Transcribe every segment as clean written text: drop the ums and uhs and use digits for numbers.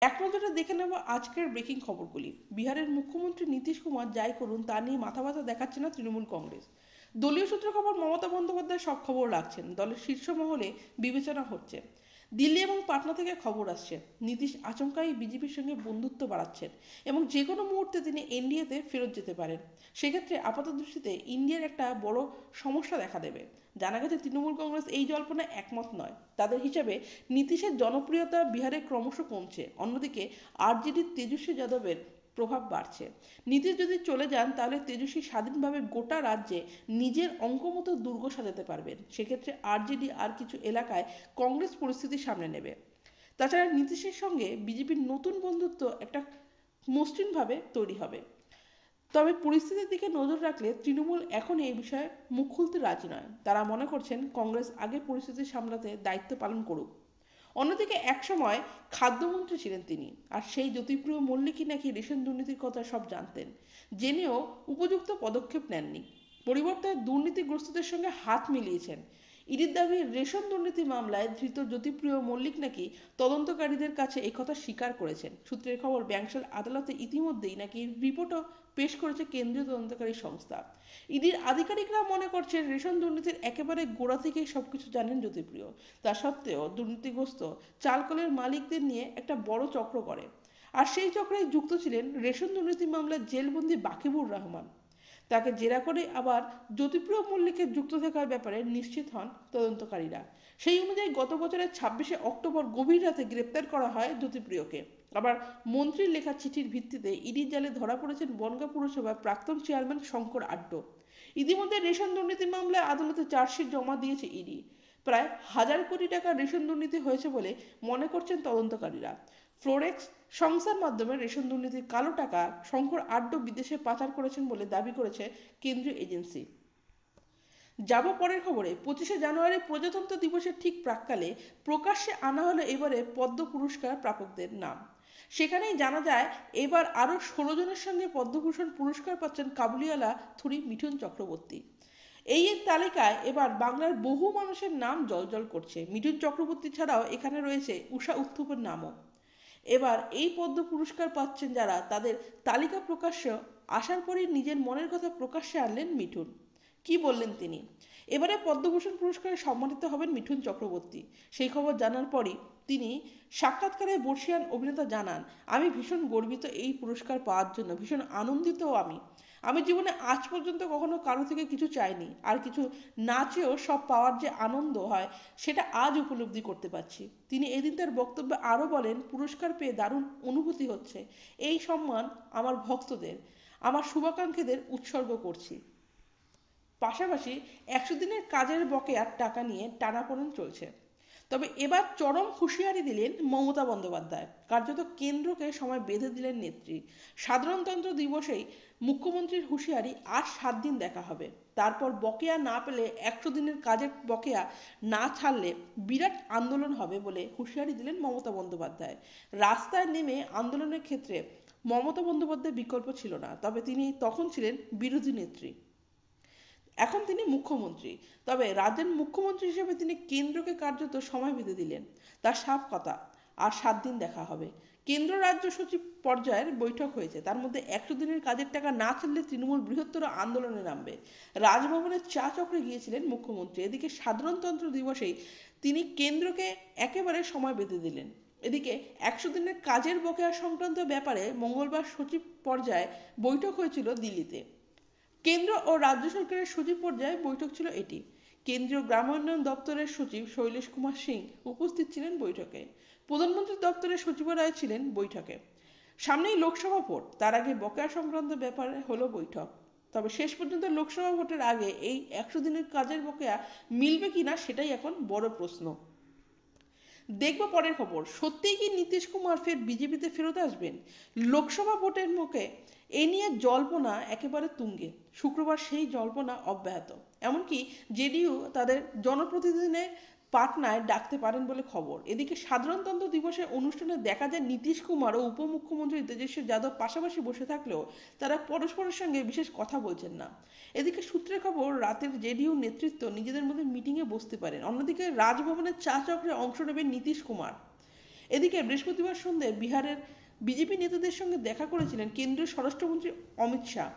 এক নজরে দেখে নেব আজকের ব্রেকিং খবরগুলি। বিহারের মুখ্যমন্ত্রী নীতিশ কুমার যাই করুন তা নিয়ে মাথা ব্যথা দেখাচ্ছে না তৃণমূল কংগ্রেস। দলীয় সূত্র খবর, মমতা বন্দ্যোপাধ্যায় সব খবর রাখছেন, দলের শীর্ষ মহলে বিবেচনা হচ্ছে। দিল্লি এবং পাটনা থেকে খবর আসছে নীতিশ আচমকাই বিজেপির সঙ্গে বন্ধুত্ব বাড়াচ্ছেন এবং যে কোনো মুহূর্তে তিনি এনডিএতে ফেরত যেতে পারেন। সেক্ষেত্রে আপাতদৃষ্টিতে ইন্ডিয়ার একটা বড় সমস্যা দেখা দেবে। জানা গেছে তৃণমূল কংগ্রেস এই জল্পনায় একমত নয়। তাদের হিসাবে নীতিশের জনপ্রিয়তা বিহারে ক্রমশ কমছে, অন্যদিকে আরজেডির তেজস্বী যাদবের প্রভাব বাড়ছে। নীতিশ যদি চলে যান তাহলে তেজস্বী স্বাধীনভাবে গোটা রাজ্যে নিজের অঙ্কমতো দুর্গ সাজাতে পারবেন। সেক্ষেত্রে আরজেডি আর কিছু এলাকায় কংগ্রেস পরিস্থিতি সামনে নেবে। তাছাড়া নীতিশের সঙ্গে বিজেপির নতুন বন্ধুত্ব একটা মসৃণভাবে তৈরি হবে। তবে পরিস্থিতির দিকে নজর রাখলে তৃণমূল এখন এই বিষয়ে মুখ খুলতে রাজি নয়। তারা মনে করছেন কংগ্রেস আগে পরিস্থিতি সামলাতে দায়িত্ব পালন করুক। অন্যদিকে একসময় খাদ্যমন্ত্রী ছিলেন তিনি, আর সেই জ্যোতিপ্রিয় মল্লিকই নাকি রেশন দুর্নীতির কথা সব জানতেন, জেনেও উপযুক্ত পদক্ষেপ নেননি। পরিবর্তে দুর্নীতিগ্রস্তদের সঙ্গে হাত মিলিয়েছেন। ইডির দাবি, রেশন দুর্নীতি মামলায় ধৃত জ্যোতিপ্রিয় মল্লিক নাকি তদন্তকারীদের কাছে একথা স্বীকার করেছেন। সূত্রের খবর, ব্যাংশাল আদালতে ইতিমধ্যেই নাকি রিপোর্টও পেশ করেছে কেন্দ্রীয় তদন্তকারী সংস্থা। ইডির আধিকারিকরা মনে করছেন রেশন দুর্নীতির একেবারে গোড়া থেকেই সবকিছু জানেন জ্যোতিপ্রিয়। তা সত্ত্বেও দুর্নীতিগ্রস্ত চালকলের মালিকদের নিয়ে একটা বড় চক্র করে। আর সেই চক্রে যুক্ত ছিলেন রেশন দুর্নীতি মামলায় জেলবন্দি বাকিবুর রহমান। তাকে জেরা করে আবার জ্যোতিপ্রিয় মল্লিকের যুক্ত থাকার ব্যাপারে নিশ্চিত হন তদন্তকারীরা। সেই অনুযায়ী গত বছরের 26শে অক্টোবর গভীর রাতে গ্রেপ্তার করা হয় জ্যোতিপ্রিয়কে। আবার মন্ত্রীর লেখা চিঠির ভিত্তিতে ইডির জালে ধরা পড়েছেন বনগাঁ পুরসভার প্রাক্তন চেয়ারম্যান শঙ্কর আড্ড। ইতিমধ্যে রেশন দুর্নীতি মামলায় আদালতে চার্জশিট জমা দিয়েছে ইডি। প্রায় 1000 কোটি টাকার রেশন দুর্নীতি হয়েছে বলে মনে করছেন তদন্তকারীরা। ফ্লোরেক্স সংস্থার মাধ্যমে রেশন দুর্নীতির কালো টাকা শঙ্কর আড্ড বিদেশে পাচার করেছেন বলে দাবি করেছে কেন্দ্রীয় এজেন্সি। যাব পরের খবরে। 25শে জানুয়ারি প্রজাতন্ত্র দিবসের ঠিক প্রাক্কালে প্রকাশ্যে আনা হলো এবারে পদ্ম পুরস্কার প্রাপকদের নাম। সেখানেই জানা যায় এবার আরও 16 জনের সঙ্গে পদ্মভূষণ পুরস্কার পাচ্ছেন কাবুলিওয়ালা থুরি মিঠুন চক্রবর্তী। এই তালিকায় এবার বাংলার বহু মানুষের নাম জলজল করছে। মিঠুন চক্রবর্তী ছাড়াও এখানে রয়েছে উষা উত্থুপের নামও। এবার এই পদ্ম পুরস্কার পাচ্ছেন যারা, তাদের তালিকা প্রকাশ্য আসার পরেই নিজের মনের কথা প্রকাশ্যে আনলেন মিঠুন। কি বললেন তিনি? এবারে পদ্মভূষণ পুরস্কারে সম্মানিত হবেন মিঠুন চক্রবর্তী। সেই খবর জানার পরই তিনি সাক্ষাৎকারে বর্ষিয়ান অভিনেতা জানান, আমি ভীষণ গর্বিত এই পুরস্কার পাওয়ার জন্য, ভীষণ আনন্দিতও আমি। আমি জীবনে আজ পর্যন্ত কখনো কারো থেকে কিছু চাইনি, আর কিছু না চেয়েও সব পাওয়ার যে আনন্দ হয় সেটা আজ উপলব্ধি করতে পারছি। তিনি এদিন তার বক্তব্যে আরও বলেন, পুরস্কার পেয়ে দারুণ অনুভূতি হচ্ছে। এই সম্মান আমার ভক্তদের, আমার শুভাকাঙ্ক্ষীদের উৎসর্গ করছি। পাশাপাশি 100 দিনের কাজের বকেয়ার টাকা নিয়ে টানাপোড়েন চলছে। তবে এবার চরম হুঁশিয়ারি দিলেন মমতা বন্দ্যোপাধ্যায়। কার্যত কেন্দ্রকে সময় বেঁধে দিলেন নেত্রী। সাধারণতন্ত্র দিবসেই মুখ্যমন্ত্রীর হুঁশিয়ারি, আর 7 দিন দেখা হবে। তারপর বকেয়া না পেলে, 100 দিনের কাজের বকেয়া না ছাড়লে বিরাট আন্দোলন হবে বলে হুঁশিয়ারি দিলেন মমতা বন্দ্যোপাধ্যায়। রাস্তায় নেমে আন্দোলনের ক্ষেত্রে মমতা বন্দ্যোপাধ্যায়ের বিকল্প ছিল না, তবে তিনি তখন ছিলেন বিরোধী নেত্রী। এখন তিনি মুখ্যমন্ত্রী। তবে রাজ্যের মুখ্যমন্ত্রী হিসেবে তিনি কেন্দ্রকে কার্যত সময় বেঁধে দিলেন। তার সাফ কথা, আর 7 দিন দেখা হবে। কেন্দ্র রাজ্য সচিব পর্যায়ের বৈঠক হয়েছে, তার মধ্যে 100 দিনের কাজের টাকা না ছাড়লে তৃণমূল বৃহত্তর আন্দোলনে নামবে। রাজভবনের চা চক্রে গিয়েছিলেন মুখ্যমন্ত্রী। এদিকে সাধারণতন্ত্র দিবসেই তিনি কেন্দ্রকে একেবারে সময় বেঁধে দিলেন। এদিকে 100 দিনের কাজের বকেয়া সংক্রান্ত ব্যাপারে মঙ্গলবার সচিব পর্যায়ে বৈঠক হয়েছিল দিল্লিতে। কেন্দ্র ও রাজ্য সরকারের সচিব পর্যায়ে বৈঠক ছিল এটি। কেন্দ্রীয় গ্রামোন্নয়ন দপ্তরের সচিব শৈলেশ কুমার সিং উপস্থিত ছিলেন বৈঠকে। প্রধানমন্ত্রী দপ্তরের সচিবরাও ছিলেন বৈঠকে। সামনেই লোকসভা ভোট, তার আগে বকেয়া সংক্রান্ত ব্যাপারে হলো বৈঠক। তবে শেষ পর্যন্ত লোকসভা ভোটের আগে এই 100 দিনের কাজের বকেয়া মিলবে কিনা সেটাই এখন বড় প্রশ্ন। দেখবো পরের খবর, সত্যিই কি নীতিশ কুমার ফের বিজেপিতে ফেরত আসবেন? লোকসভা ভোটের মুখে এ নিয়ে জল্পনা একেবারে তুঙ্গে। শুক্রবার সেই জল্পনা অব্যাহত। এমনকি জেডিইউ তাদের জনপ্রতিনিধি পাটনায় ডাকতে পারেন বলে খবর। এদিকে সাধারণতন্ত্র দিবসের অনুষ্ঠানে দেখা যায় নীতিশ কুমার ও উপমুখ্যমন্ত্রী তেজস্বী যাদব পাশাপাশি বসে থাকলেও তারা পরস্পরের সঙ্গে বিশেষ কথা বলছেন না। এদিকে সূত্রের খবর, রাতের জেডিইউ নেতৃত্ব নিজেদের মধ্যে মিটিংয়ে বসতে পারেন। অন্যদিকে রাজভবনের চা চক্রে অংশ নেবেন নীতিশ কুমার। এদিকে বৃহস্পতিবার সন্ধ্যায় বিহারের বিজেপি নেতাদের সঙ্গে দেখা করেছিলেন কেন্দ্রীয় স্বরাষ্ট্রমন্ত্রী অমিত শাহ।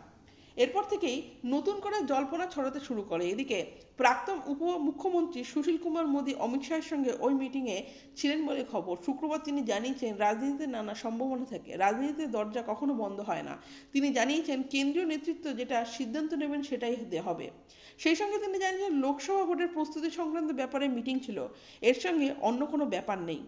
এরপর থেকেই নতুন করে জল্পনা ছড়াতে শুরু করে। এদিকে প্রাক্তন উপমুখ্যমন্ত্রী সুশীল কুমার মোদী অমিত শাহের সঙ্গে ওই মিটিংয়ে ছিলেন বলে খবর। শুক্রবার তিনি জানিয়েছেন, রাজনীতিতে নানা সম্ভাবনা থাকে, রাজনীতিতে দরজা কখনো বন্ধ হয় না। তিনি জানিয়েছেন কেন্দ্রীয় নেতৃত্ব যেটা সিদ্ধান্ত নেবেন সেটাই হবে। সেই সঙ্গে তিনি জানিয়েছেন লোকসভা ভোটের প্রস্তুতি সংক্রান্ত ব্যাপারে মিটিং ছিল, এর সঙ্গে অন্য কোনো ব্যাপার নেই।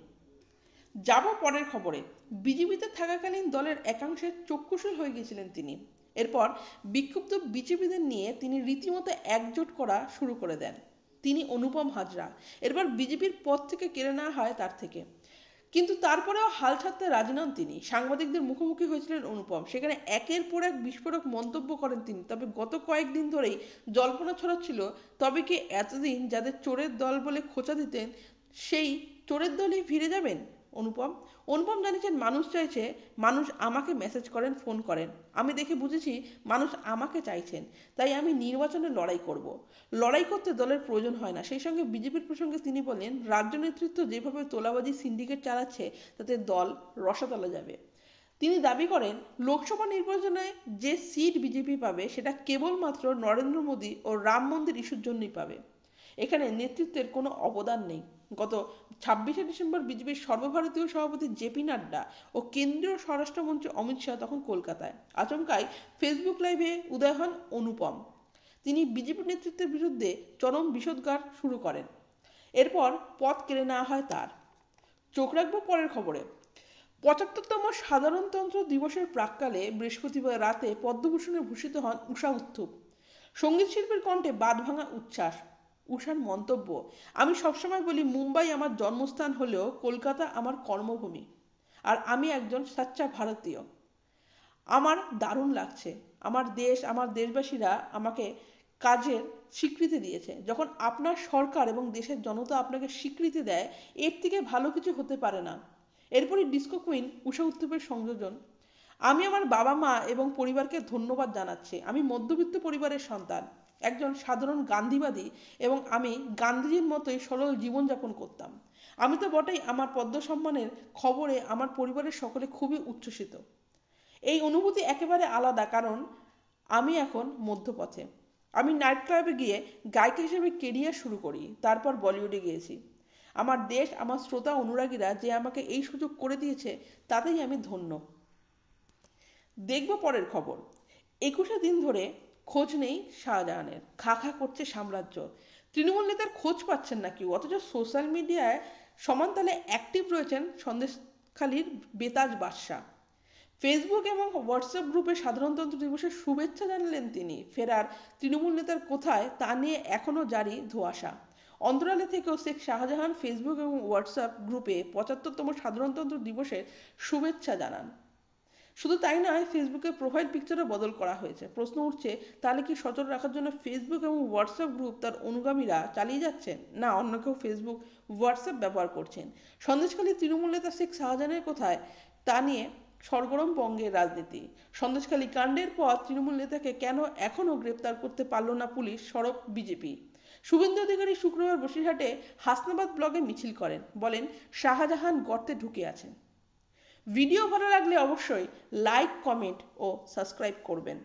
যাব পরের খবরে। বিজেপিতে থাকাকালীন দলের একাংশের চক্ষুশূল হয়ে গিয়েছিলেন তিনি। এরপর বিক্ষুব্ধ বিজেপিদের নিয়ে তিনি রীতিমতো একজোট করা শুরু করে দেন। তিনি অনুপম হাজরা। এরপর বিজেপির পদ থেকে কেড়ে নেওয়া হয় তার থেকে। কিন্তু তারপরেও হাল ছাড়তে রাজি নন তিনি। সাংবাদিকদের মুখোমুখি হয়েছিলেন অনুপম, সেখানে একের পর এক বিস্ফোরক মন্তব্য করেন তিনি। তবে গত কয়েকদিন ধরেই জল্পনা ছড়াচ্ছিল, তবে কি এতদিন যাদের চোরের দল বলে খোঁচা দিতেন সেই চোরের দলেই ফিরে যাবেন অনুপম জানিয়েছেন, মানুষ চাইছে, মানুষ আমাকে মেসেজ করেন, ফোন করেন, আমি দেখে বুঝেছি মানুষ আমাকে চাইছেন, তাই আমি নির্বাচনে লড়াই করব। লড়াই করতে দলের প্রয়োজন হয় না। সেই সঙ্গে বিজেপির প্রসঙ্গে তিনি বলেন, রাজ্য নেতৃত্ব যেভাবে তোলাবাজি সিন্ডিকেট চালাচ্ছে তাতে দল রসাতলে যাবে। তিনি দাবি করেন, লোকসভা নির্বাচনে যে সিট বিজেপি পাবে সেটা কেবলমাত্র নরেন্দ্র মোদী ও রাম মন্দির ইস্যুর জন্যই পাবে। এখানে নেতৃত্বের কোনো অবদান নেই। গত 26শে ডিসেম্বর বিজেপির সর্বভারতীয় সভাপতি জেপি নাড্ডা ও কেন্দ্রীয় স্বরাষ্ট্রমন্ত্রী অমিত শাহ তখন কলকাতায়। আচমকাই ফেসবুক লাইভে উদয় হন অনুপম। তিনি বিজেপি নেতৃত্বের বিরুদ্ধে চরম বিষোদ্গার শুরু করেন। এরপর পদ কেড়ে নেওয়া হয় তার। চোখ রাখবো পরের খবরে। ৭৫তম সাধারণতন্ত্র দিবসের প্রাক্কালে বৃহস্পতিবার রাতে পদ্মভূষণে ভূষিত হন ঊষা উত্থুপ। সঙ্গীত শিল্পীর কণ্ঠে বাঁধভাঙা উচ্ছ্বাস। ঊষার মন্তব্য, আমি সবসময় বলি মুম্বাই আমার জন্মস্থান হলেও কলকাতা আমার কর্মভূমি, আর আমি একজন সাচ্চা ভারতীয়। আমার দারুণ লাগছে, আমার দেশ, আমার দেশবাসীরা আমাকে কাজের স্বীকৃতি দিয়েছে। যখন আপনার সরকার এবং দেশের জনতা আপনাকে স্বীকৃতি দেয়, এর থেকে ভালো কিছু হতে পারে না। এরপরই ডিস্কো কুইন ঊষা উত্থুপের সংযোজন, আমি আমার বাবা মা এবং পরিবারকে ধন্যবাদ জানাচ্ছি। আমি মধ্যবিত্ত পরিবারের সন্তান, একজন সাধারণ গান্ধীবাদী, এবং আমি গান্ধীজির মতোই সরল জীবনযাপন করতাম। আমি তো বটেই, আমার পদ্ম সম্মানের খবরে আমার পরিবারের সকলে খুবই উচ্ছ্বসিত। এই অনুভূতি একেবারে আলাদা, কারণ আমি এখন মধ্যপথে। আমি নাইট ক্লাবে গিয়ে গায়িকা হিসেবে কেরিয়ার শুরু করি, তারপর বলিউডে গিয়েছি। আমার দেশ, আমার শ্রোতা অনুরাগীরা যে আমাকে এই সুযোগ করে দিয়েছে তাতেই আমি ধন্য। দেখব পরের খবর। ২১শে দিন ধরে খোঁজ নেই শাহজাহানের, খা খা করছে সাম্রাজ্য। তৃণমূল নেতার খোঁজ পাচ্ছেন না কেউ, অথচ সোশ্যাল মিডিয়ায় সমানতালে অ্যাক্টিভ রয়েছেন সন্দেশখালীর বেতাজ বাদশা। ফেসবুক এবং হোয়াটসঅ্যাপ গ্রুপে সাধারণতন্ত্র দিবসের শুভেচ্ছা জানালেন তিনি। ফেরার তৃণমূল নেতার কোথায় তা নিয়ে এখনও জারি ধোঁয়াশা। অন্তরালে থেকেও শেখ শাহজাহান ফেসবুক এবং হোয়াটসঅ্যাপ গ্রুপে ৭৫তম সাধারণতন্ত্র দিবসের শুভেচ্ছা জানান। শুধু তাই নয়, ফেসবুকের প্রোফাইল পিকচারও বদল করা হয়েছে। প্রশ্ন উঠছে, তাহলে কি সচল রাখার জন্য ফেসবুক এবং হোয়াটসঅ্যাপ গ্রুপ তার অনুগামীরা চালিয়ে যাচ্ছেন, না অন্য কেউ ফেসবুক হোয়াটসঅ্যাপ ব্যবহার করছেন? সন্দেশখালী তৃণমূল নেতা শেখ শাহজাহানের কোথায় তা নিয়ে সরগরম বঙ্গের রাজনীতি। সন্দেশখালী কাণ্ডের পর তৃণমূল নেতাকে কেন এখনও গ্রেপ্তার করতে পারল না পুলিশ, সরব বিজেপি। শুভেন্দু অধিকারী শুক্রবার বসিরহাটে হাসনাবাদ ব্লগে মিছিল করেন, বলেন শাহজাহান গর্তে ঢুকে আছেন। ভিডিও ভালো লাগলে অবশ্যই লাইক, কমেন্ট ও সাবস্ক্রাইব করবেন।